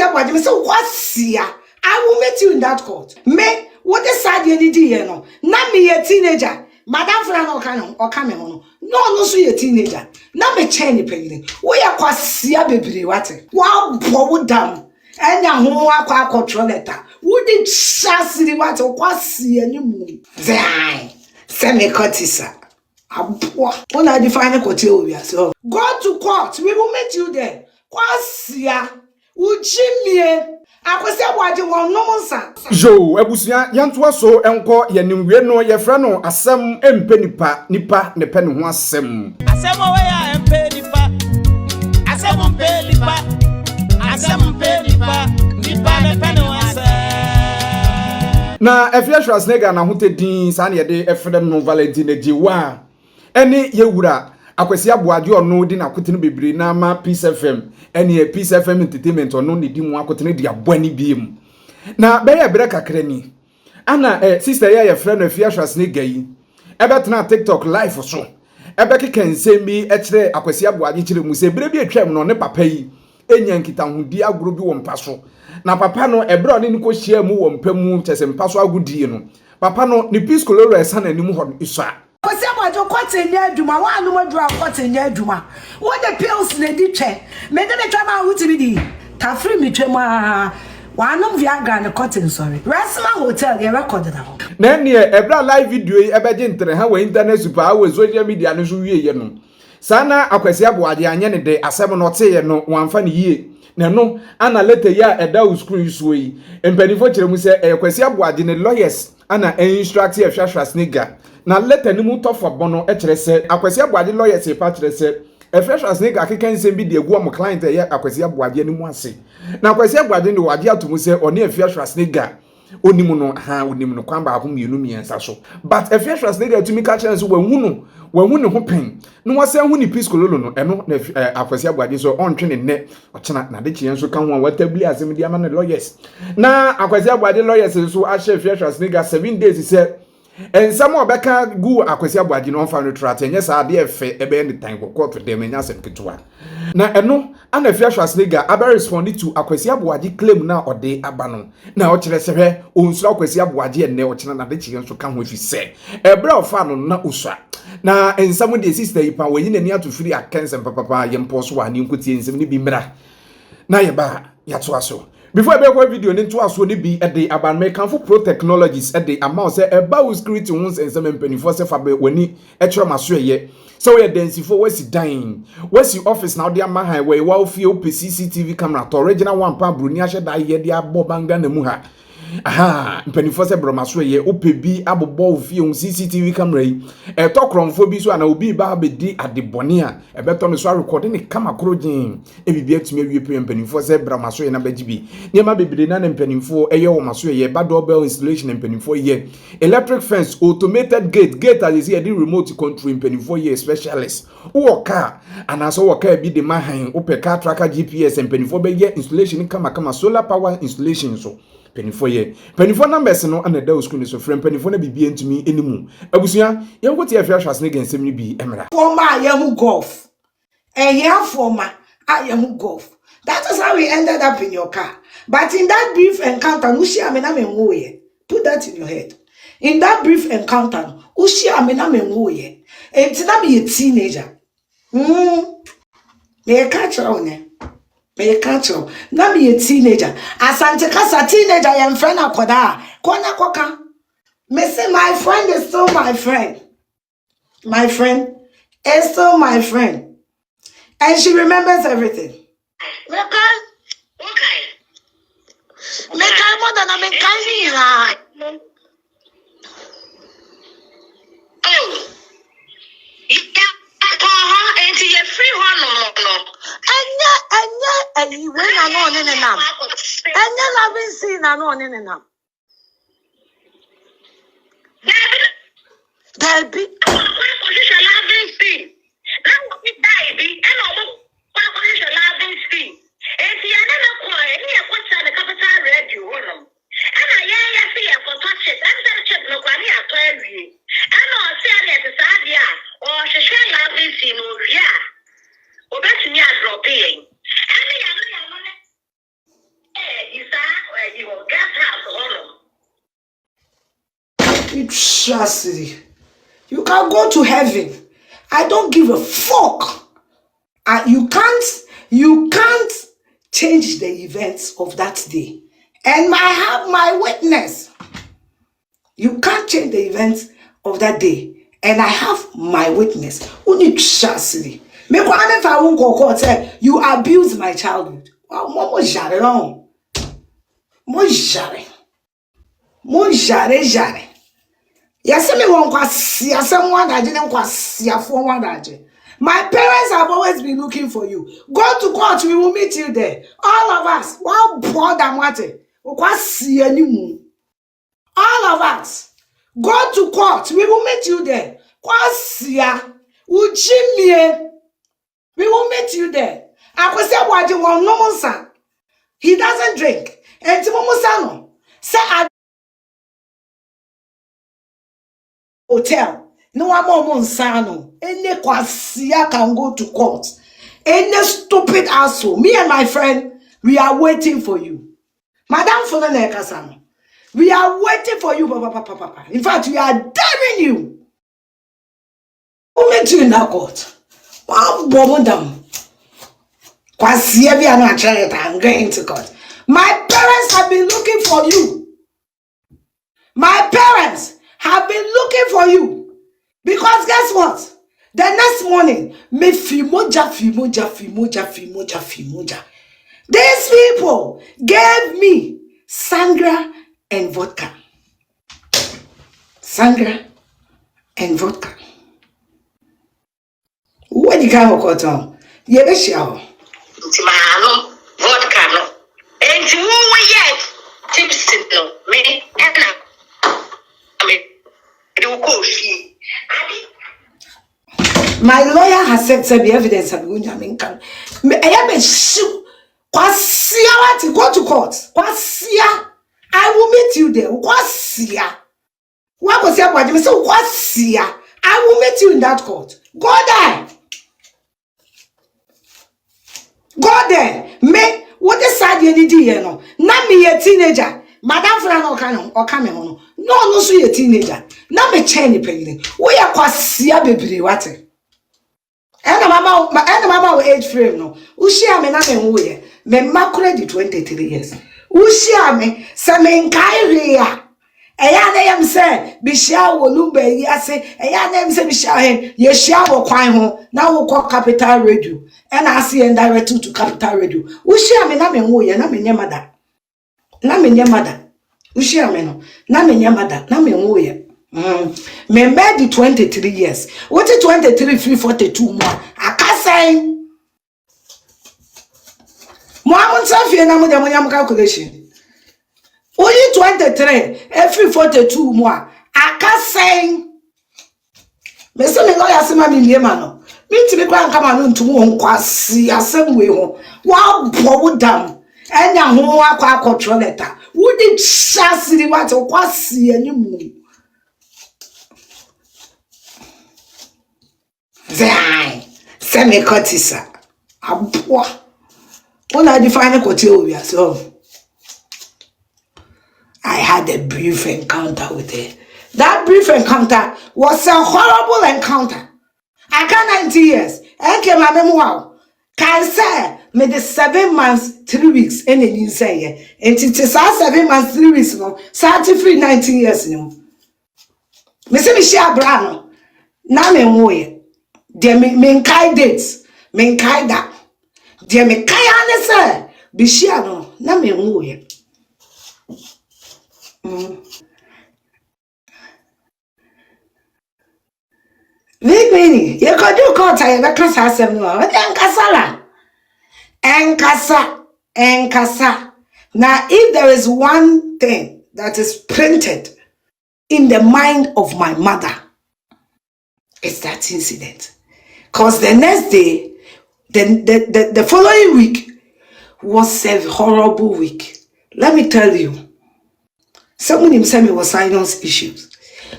Akwasi Aboagye me say Kwasi I will meet you in that court. Me what the side you need here no. Na me a teenager. Madam Fran or come on. No so you teenager. Na me chain penny. We are Kwasi Aboagye what? Wow bow down. Enya ho akwa control letter. Wo di chance di what Kwasi animu. Zai. Semi kotisa. Abua. Una define kote obi so. Go to court. We will meet you there. Kwasi Ujimie. Akwasi Aboagye won no monsa. Jo, ebusia yantoa so enko yanimwe no yefra no asem empe nipa ne pe ne ho asem. Asem we ya empe nipa. Asem empe nipa. Asem empe nipa ne pe ne ho asem. Na Afia Schwarzenegger na hotedin sa na yede efrem no Valentine Jiwa. Ene yewura Akwasi Aboagye ono di na kotene bebre na ma Peace FM. Ene Peace FM Entertainment ono ne di mu akotene di aboani biem. Na be ya bre kakra ni. Ana sister ya friend Afia Schwarzenegger yi. Ebetena TikTok live so. Ebekeka nsem bi ekire Akwasi Aboagye kire mu se bre bi atwam no ne papa yi. Enya nkita hudi agro bi wo mpaso. Na papa no ebre oni ni ko hia mu wo mpamu chese mpaso agudie no. Papa no ni peace coloro esa na nim ho isa. Akwasi Aboagye kwate nya aduma wa anu madura kwate nya aduma. Wo the pills na di twe. Me de twa ma wuti bi di. Ta free mi twa ma wa anu Viagra na cotton sorry. Rasma hotel ye recorded na ho. Na ne ebra live video yi ebeje ntere ha we internet super ha we social media no so wie ye no. Sana Akwasi Aboagye anye ne de asem no te ye no wanfa ne yie. Na no ana later ya eda screen so yi. Empanifo kire mu se Akwasi Aboagye ne lawyers ana instruct Afia Schwarzenegger. Na later ni mu tofo bono kire se Akwasi Aboagye lawyers e pa kire se Afia Schwarzenegger akeka nsem bi de egu am client ya Akwasi Aboagye ni mu ase. Na Akwasi Aboagye ne wagye atomu se oni Afia Schwarzenegger onimu no onimu no kwamba aho mienu miensa so. But Afia Schwarzenegger to me catch so when ho pen no wase hu ni peace kololo no eno na Akwasi Aboagye so ontwe ne ne ochena na de chien so ka ho watabli asem di ama ne lawyers na Akwasi Aboagye lawyers so a share Afia Schwarzenegger 7 days say ensam obeka gu Akwasi Aboagye no fa no trata enye sa de efe ebe ne tan kokko to dem nya asem ketwa na eno ana Afia Schwarzenegger aba respond to Akwasi Aboagye claim na ode aba no na o kire se hwe onsura Akwasi Aboagye ne o kire na de chien so ka ho fi se ebra ofa no na usua na ensam de sister ipa wayi nani atofiri akense papa yempo so wa ni nkotie ensam ni bi mra na ye ba ya to aso before I make video ni to aso ni bi e de aban me kanfo pro technologies e de amount say e ba security huns ensam empanifo se fa be wani e kire maso ye so we densifo wasi dying wasi office now dey ama high we wa ofie op CCTV camera to original one pa bruni ahye da ye de abo banga na mu ha aha mpanifo se bromaso ye opebi abobo ofie on CCTV camera yi e to kronfo bi so ana obi ba bedi adebone a e beto me so recording ni kama krojin e bibia tumi awie pe mpanifo se bromaso ye na bagibi niam bebede na mpanifo eye wo maso ye ba doorbell installation mpanifo ye electric fence automated gate as you see the remote control mpanifo ye specialist wo car ana so wo car bi de mahan wo pe car tracker GPS mpanifo be ye installation kama solar power installation so penifo numbers no ana da school so frem penifo na bibie ntumi enimu abusuya yenko tie Afia Schwarzenegger nsem ni bi emra Former Yahoo Golf. Former Yahoo Golf. That is how we ended up in your car. But in that brief encounter, put that in your head. In that brief encounter, it's not be a teenager. May catch on. Me catch you. Na be a teenager. Asante kasa teenager yam friend akoda. Kona koka. Me say my friend is still my friend. My friend is still my friend. And she remembers everything. Okay. More than I'm in. Oh. Enti ye free one no. Anya we na no ne nam. Anya loving see na no ne nam. Baby. Position loving see. Now we die be and no position loving see. Enti ya na ko ni e kwata the capital radio wono. Ana ya see e for touch it. And that check no kwani ato awie. Ana o see ale te sadia o hwehwe loving see no ria. Obetumi adrop yen. trust me. You can go to heaven. I don't give a fuck. You can't change the events of that day. And I have my witness. You can't change the events of that day. And I have my witness. Only trust me. Me if I won't go court say you abused my childhood. Mo jare on. Mo jare. Yes, me won't kwasi. Someone that didn't kwasi for one that. My parents have always been looking for you. Go to court, we will meet you there. All of us. Wow, brother Mate. Kwasi anymore. All of us. Go to court, we will meet you there. Kwasi Uchimie. We will meet you there. Akwasi Aboagye won no son. He doesn't drink. And Timomusano. Say at hotel. No one more Monsano. Any Kwasia can go to court. Any stupid asshole. Me and my friend, we are waiting for you. Madam Fulane Kasano. We are waiting for you, Papa. In fact, we are daring you. Who met you in that court? Wow, Bomodam. Kwasi Aboagye, I'm going to court. My parents have been looking for you. My parents have been looking for you. Because guess what? The next morning, me fimoja. These people gave me sangria and vodka. What you can got on? You be sure. Timano, vodka no. And you yet tipsy no. Me and I mean, you go see. My lawyer has said the evidence of Bunjamin. I am a shoe. Kwasia, go to court. Kwasia, I will meet you there. Kwasia. What was your body? So Kwasia, I will meet you in that court. Go there. Go there. Me, what is sad you need here no? Na me a teenager. Madam Fran or coming on. No, so you a teenager. Na me chain penny. We are Kwasia baby water. And mama age frame no. Ushia me na me woye. Me makure di 23 years. Ushia me se me nkai ria. Eya na yam se bishia wo lumba yi ase. Eya na yam se bishia he ye shia wo kwan ho na wo call Capital Radio. And I see and direct to Capital Radio. Ushia me na me woye na me nyamada. Na me nyamada. Ushia me no. Na me nyamada. Na me woye. Me made 23 years. What is 23 342 more? I can't say. Mohammed Safi na mo dem calculation. Only 23 every 42 more. I can't say. Me say me lawyer say ma me niema no. Me ntimi kwa nka ma no ntumu nkwasi asem we ho. Wa bobo dam. Enya ho akwa control letter. Wo di chance di what kwasi animu. Zai, semi cotisa. Abwa. When I define a so I had a brief encounter with her. That brief encounter was a horrible encounter. I got 90 years. I came my memoir. Can say me the 7 months, 3 weeks, and then you say, and it is 7 months, 3 weeks, no, 33, 19 years, no. Mr. Michelle Brano, now me way. Dear me kai dates, me kai that. Dear me kai answer, be no, na me woye. Many, you could do court, I have a casa, and casa. Now, if there is one thing that is printed in the mind of my mother, it's that incident. Because the next day, the following week was a horrible week. Let me tell you. Someone said me was sinus issues.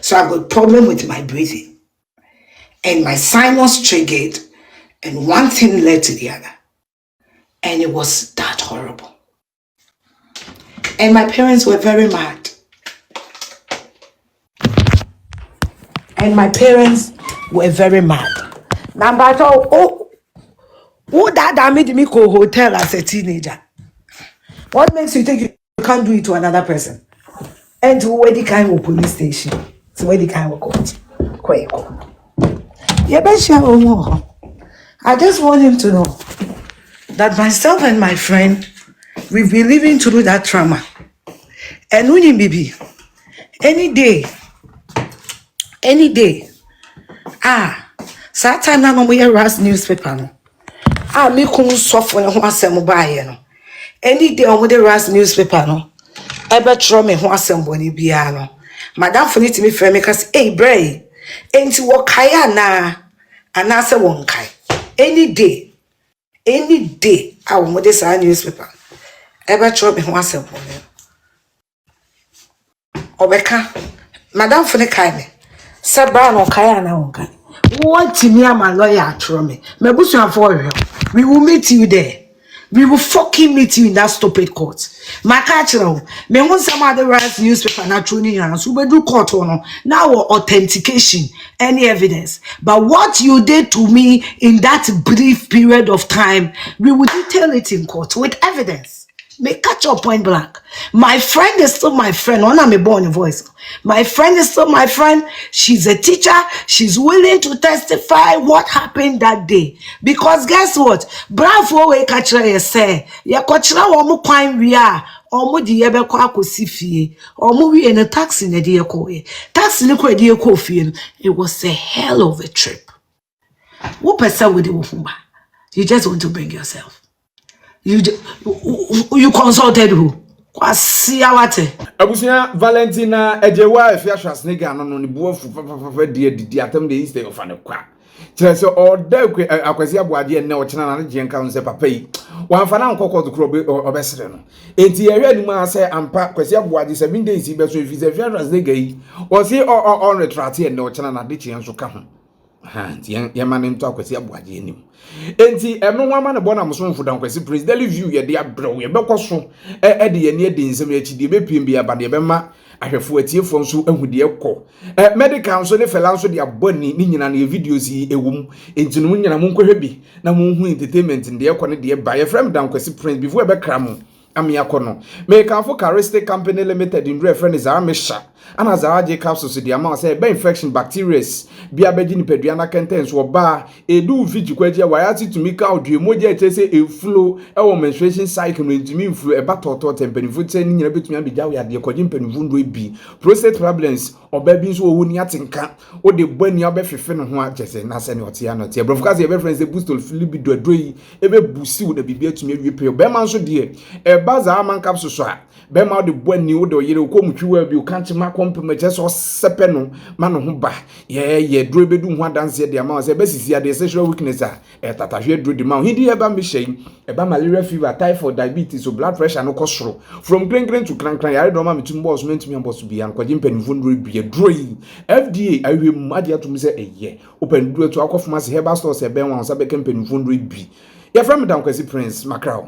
So I got problem with my breathing. And my sinus triggered. And one thing led to the other. And it was that horrible. And my parents were very mad. and my parents were very mad. Number two, who that made me go hotel as a teenager? What makes you think you can't do it to another person? And to where the kind of police station, to where the kind of court. I just want him to know that myself and my friend, we've been living through that trauma. And when baby, any day, Satan na no mo ras newspaper no. Me kun sofo ne ho asem ba ye no. Any day on the ras newspaper no. Ebe tro me ho asem boni bia no. Madam for it me frame me cause hey bray. Enti wo kaya na anase won kai. Any day I will this newspaper. Ebe tro me ho asem boni. Obeka Madam for the kai me. Sabra no kaya na won kai. What me and my lawyer throw me. Me busu for you. We will meet you there. We will fucking meet you in that stupid court. My catch me want some other rights newspaper na truni na so we do court no. Now authentication, any evidence. But what you did to me in that brief period of time, we will detail it in court with evidence. Me catch your point blank. My friend is still my friend. Ona me born in voice. My friend is still my friend. She's a teacher. She's willing to testify what happened that day. Because guess what? Bravo we catch her say. Ya kochira wo mu kwan wi a. Omo di ye be kwa akosi fie. Omo wi in a taxi na di ye ko e. Taxi ni ko di ye ko fie. It was a hell of a trip. What person would you You just want to bring yourself. You consulted who? Kwasi Aboagye. Abusia Valentina Ejewa Afia Schwarzenegger no ni buofu di atem de Easter of an kwa. Kire se oda Akwasi Aboagye na o kina na je nka nse papa yi. Wan fa na nkokọ to kro obesere no. Enti ehwe ni ma se ampa Akwasi Aboagye 7 days be so fi Afia Schwarzenegger yi. O si on retract na o kina na de chi enso ka ho. Ye mane nto Akwasi Aboagye enim. Enti eno nwama ne bona musonfo dan Kwasi president view ye de abrew ye bekoso de ye ne de nsem ye chidi be piem bia ba de be ma ahwefo atiefo nso ahude ekọ medical nso ne fela nso de aboni ni nyina na videos yi ewum enti no nyina mo nkohwe bi na mo hu entertainment de ekọ ne de ba ye frame dan Kwasi prince before be kra mo amiako no me kan for Charistic Company Limited in reference is Amisha ana Aboagye capsules the amount say be infection bacteria bia beji ni pedua na contents wo ba edu fiji kwaji wayati to make out the moja say e flow e wo menstruation cycle no ntumi flow e ba toto tempenifu tse ni nyina betumi abegya we ade kwaji mpenifu ndo ebi prostate problems oba bi nso wo ni atenka wo de bani obefefe no ho agese na se ne otia no tie brofcase e be friends e boost libido adoi e be boost wo na bibia tumi awie pe be man so de e baza aman capsules so a be ma de bani wo de yere ko mutwiwa bi o kanche ma kompema just o sepe no ma no ho ba ye dro bedu ho adanse de ama se be sisi ade sexual weakness a tatahwe dro de ma hindi e ba me hyen e ba malaria fever typhoid diabetes so blood pressure no kosoro from green to kran yare do ma metum boss mentumi boss bi an kwaje mpanifo ndro bi dro yi FDA ahwem ade atum se eye open dro to akofoma se herbal stores e ben wan sa be mpanifo ndro bi ye from Kwasi Prince Macau.